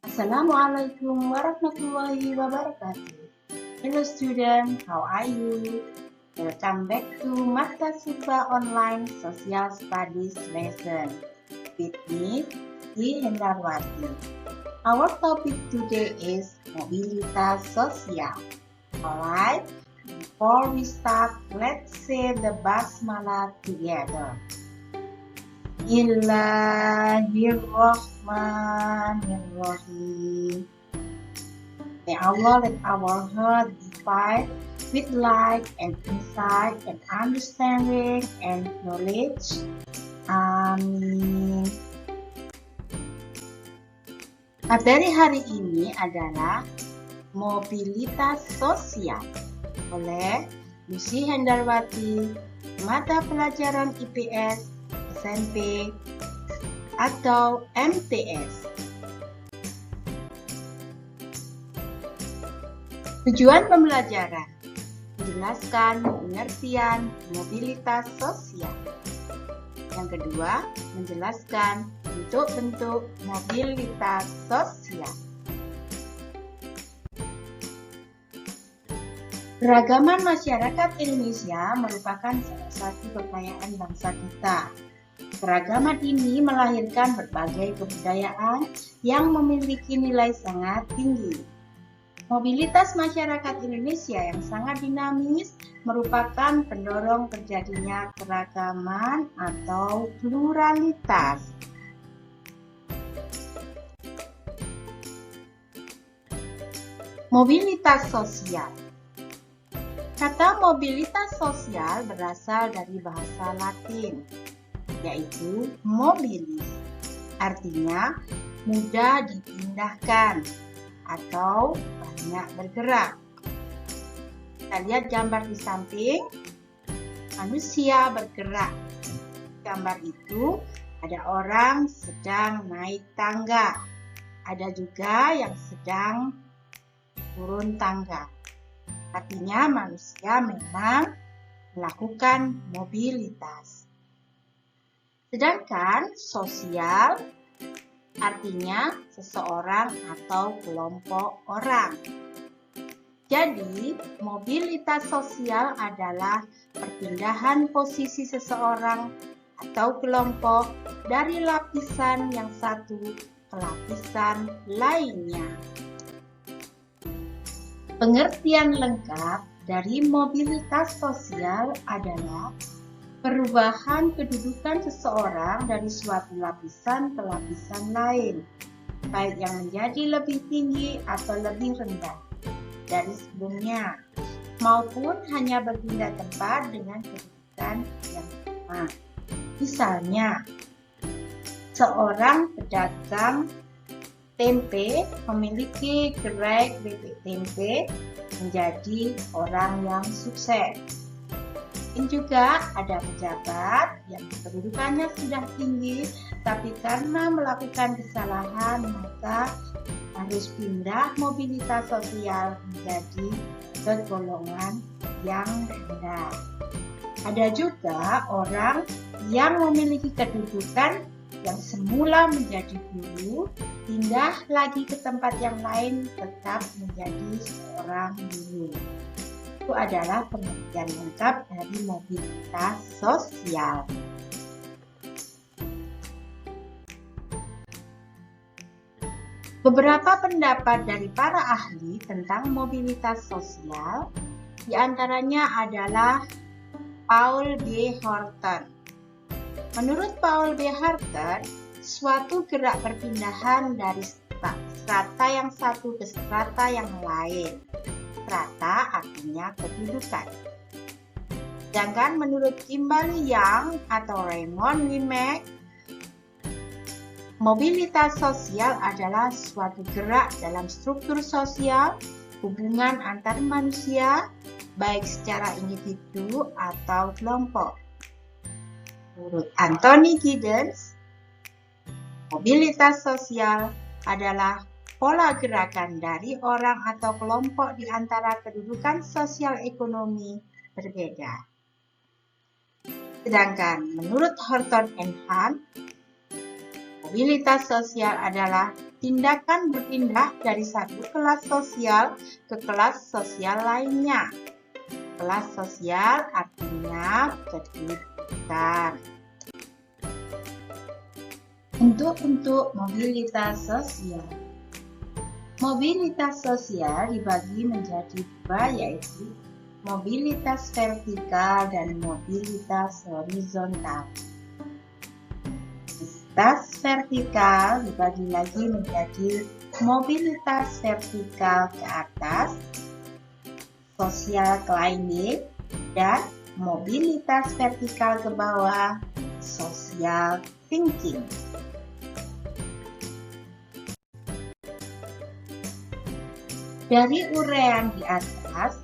Assalamualaikum warahmatullahi wabarakatuh. Hello student, how are you? Welcome back to Marta Siva Online Social Studies lesson with me, Sri Hendarwati. Our topic today is mobilitas sosial. Alright, before we start, let's say the basmalah together. Bismillahirrahmanirrahim. May Allah let our heart be filled with light and insight and understanding and knowledge. Amin. Materi hari ini adalah mobilitas sosial oleh Lucy Hendarwati, mata pelajaran IPS, SMP, atau MTS. Tujuan pembelajaran: menjelaskan pengertian mobilitas sosial. Yang kedua, menjelaskan bentuk-bentuk mobilitas sosial. Keragaman masyarakat Indonesia merupakan salah satu kekayaan bangsa kita. Keragaman ini melahirkan berbagai kebudayaan yang memiliki nilai sangat tinggi. Mobilitas masyarakat Indonesia yang sangat dinamis merupakan pendorong terjadinya keragaman atau pluralitas. Mobilitas sosial. Kata mobilitas sosial berasal dari bahasa Latin, yaitu mobilis, artinya mudah dipindahkan atau banyak bergerak. Kita lihat gambar di samping, manusia bergerak. Gambar itu ada orang sedang naik tangga, ada juga yang sedang turun tangga. Artinya manusia memang melakukan mobilitas. Sedangkan sosial artinya seseorang atau kelompok orang. Jadi, mobilitas sosial adalah perpindahan posisi seseorang atau kelompok dari lapisan yang satu ke lapisan lainnya. Pengertian lengkap dari mobilitas sosial adalah perubahan kedudukan seseorang dari suatu lapisan ke lapisan lain, baik yang menjadi lebih tinggi atau lebih rendah dari sebelumnya, maupun hanya berpindah tempat dengan kedudukan yang sama. Misalnya, seorang pedagang tempe memiliki gerai bebek tempe menjadi orang yang sukses. Mungkin juga ada pejabat yang kedudukannya sudah tinggi, tapi karena melakukan kesalahan maka harus pindah mobilitas sosial menjadi ke golongan yang rendah. Ada juga orang yang memiliki kedudukan yang semula menjadi guru, pindah lagi ke tempat yang lain tetap menjadi seorang guru. Itu adalah pengertian lengkap dari mobilitas sosial. Beberapa pendapat dari para ahli tentang mobilitas sosial, diantaranya adalah Paul B. Horton. Menurut Paul B. Horton, suatu gerak perpindahan dari strata yang satu ke strata yang lain. Strata artinya kedudukan. Sedangkan menurut Kimberly Young atau Raymond Wimec, mobilitas sosial adalah suatu gerak dalam struktur sosial, hubungan antar manusia, baik secara individu atau kelompok. Menurut Anthony Giddens, mobilitas sosial adalah pola gerakan dari orang atau kelompok di antara kedudukan sosial ekonomi berbeda. Sedangkan menurut Horton and Hunt, Mobilitas sosial adalah tindakan berpindah dari satu kelas sosial ke kelas sosial lainnya. Kelas sosial artinya kedudukan. Bentuk-bentuk mobilitas sosial. Mobilitas sosial dibagi menjadi dua, yaitu mobilitas vertikal dan mobilitas horizontal. Mobilitas vertikal dibagi lagi menjadi mobilitas vertikal ke atas, social climbing, dan mobilitas vertikal ke bawah, social thinking. Dari uraian di atas,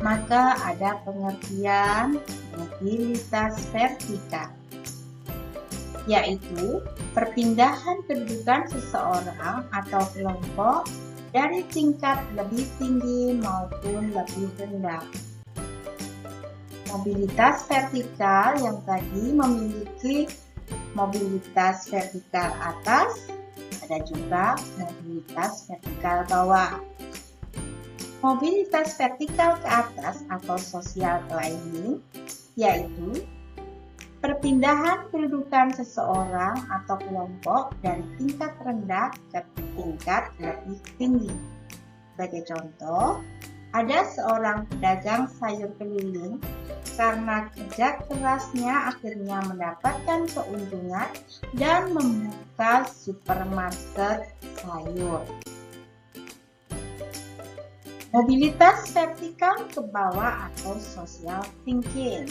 maka ada pengertian mobilitas vertikal, yaitu perpindahan kedudukan seseorang atau kelompok dari tingkat lebih tinggi maupun lebih rendah. Mobilitas vertikal yang tadi memiliki mobilitas vertikal atas, ada juga mobilitas vertikal bawah. Mobilitas vertikal ke atas atau social climbing yaitu perpindahan kedudukan seseorang atau kelompok dari tingkat rendah ke tingkat lebih tinggi. Sebagai contoh, ada seorang pedagang sayur keliling karena kerja kerasnya akhirnya mendapatkan keuntungan dan membuka supermarket sayur. Mobilitas vertikal ke bawah atau social thinking.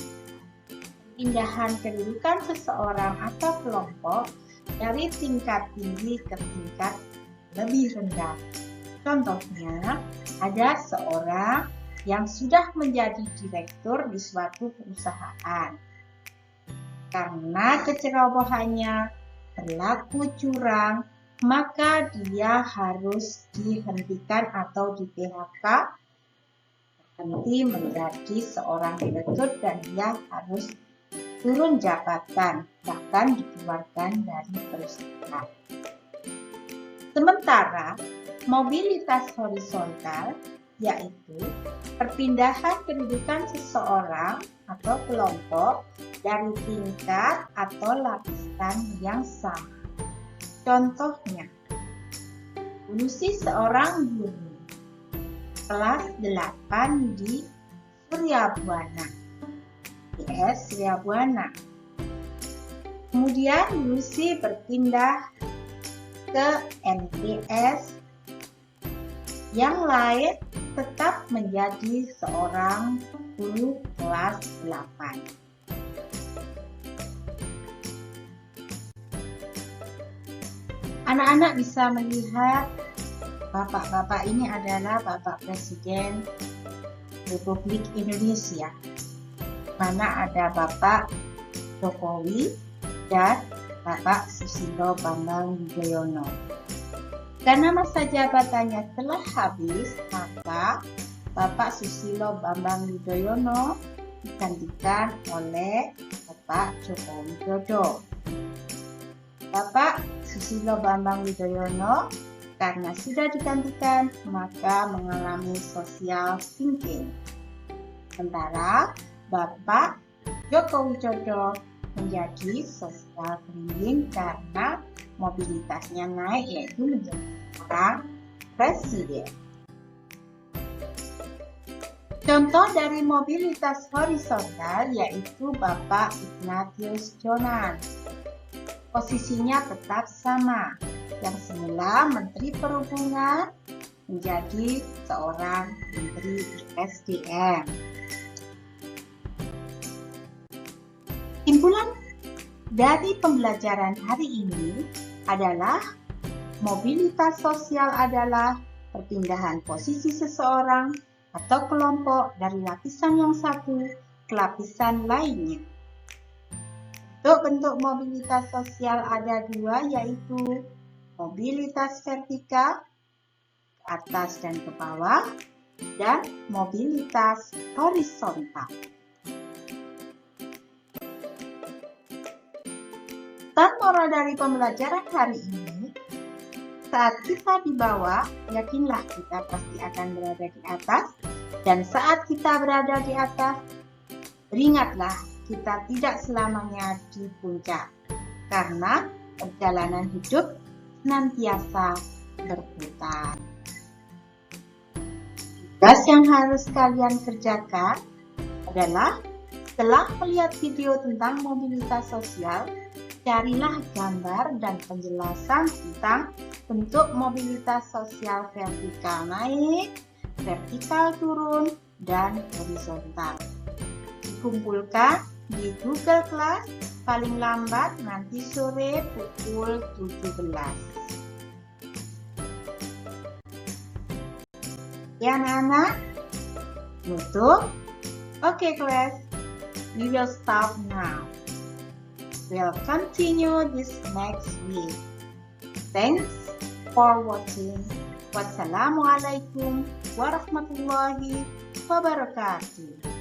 Pindahan kedudukan seseorang atau kelompok dari tingkat tinggi ke tingkat lebih rendah. Contohnya, ada seorang yang sudah menjadi direktur di suatu perusahaan. Karena kecerobohannya berlaku curang, maka dia harus dihentikan atau di PHK, berhenti menjadi seorang direktur dan dia harus turun jabatan, bahkan dikeluarkan dari perusahaan. Sementara mobilitas horizontal yaitu perpindahan kedudukan seseorang atau kelompok dari tingkat atau lapisan yang sama. Contohnya, Lucy seorang guru kelas 8 di Suryabuana, ITS Suryabuana. Kemudian Lucy berpindah ke MTS yang lain, tetap menjadi seorang guru kelas 8. Anak-anak bisa melihat bapak-bapak ini adalah Bapak Presiden Republik Indonesia, mana ada Bapak Jokowi dan Bapak Susilo Bambang Yudhoyono. Karena masa jabatannya telah habis, maka Bapak Susilo Bambang Yudhoyono digantikan oleh Bapak Joko Widodo. Bapak Susilo Bambang Yudhoyono karena sudah digantikan maka mengalami social thinking. Sementara Bapak Joko Widodo menjadi social climbing karena mobilitasnya naik, yaitu menjadi seorang presiden. Contoh dari mobilitas horizontal yaitu Bapak Ignatius Jonan. Posisinya tetap sama, yang semula Menteri Perhubungan menjadi seorang Menteri SDM. Simpulan dari pembelajaran hari ini adalah mobilitas sosial adalah perpindahan posisi seseorang atau kelompok dari lapisan yang satu ke lapisan lainnya. Bentuk mobilitas sosial ada dua, yaitu mobilitas vertikal ke atas dan ke bawah dan mobilitas horizontal. Tanpa moral dari pembelajaran hari ini, saat kita di bawah, yakinlah kita pasti akan berada di atas. Dan saat kita berada di atas, beringatlah kita tidak selamanya di puncak. Karena perjalanan hidup senantiasa berputar. Tugas yang harus kalian kerjakan adalah setelah melihat video tentang mobilitas sosial, carilah gambar dan penjelasan tentang bentuk mobilitas sosial vertikal naik, vertikal turun, dan horizontal. Dikumpulkan di Google Class paling lambat nanti sore pukul 17. Ya anak-anak, tutup. Okay class, we will stop now. We'll continue this next week. Thanks for watching. Wassalamualaikum warahmatullahi wabarakatuh.